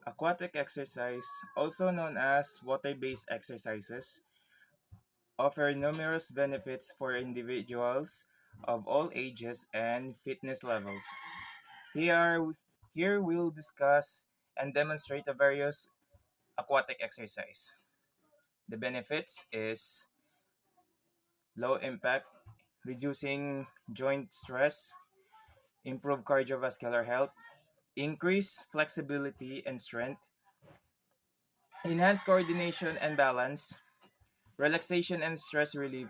Aquatic exercise, also known as water-based exercises, offer numerous benefits for individuals of all ages and fitness levels. Here, here we'll discuss and demonstrate the various aquatic exercise. The benefits is low impact, reducing joint stress, improve cardiovascular health, increase flexibility and strength, enhance coordination and balance, relaxation and stress relief,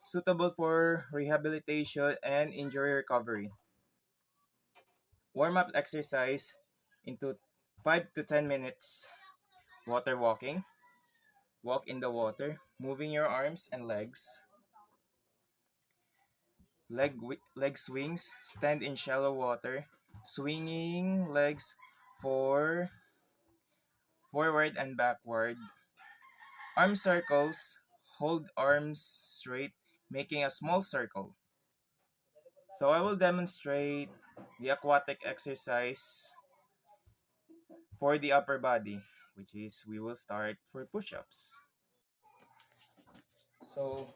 suitable for rehabilitation and injury recovery. Warm up exercise into 5 to 10 minutes. Water walking, walk in the water, moving your arms and legs. Leg swings, stand in shallow water, swinging legs for forward and backward. Arm circles, hold arms straight, making a small circle. So I will demonstrate the aquatic exercise for the upper body, which is we will start for push-ups. So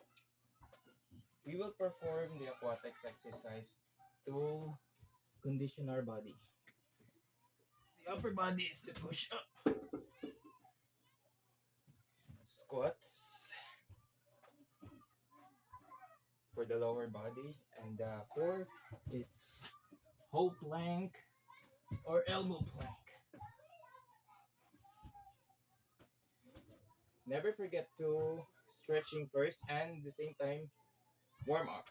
we will perform the aquatics exercise to condition our body. The upper body is the push-up, squats for the lower body, and the core is whole plank or elbow plank. Never forget to stretching first and at the same time warm up.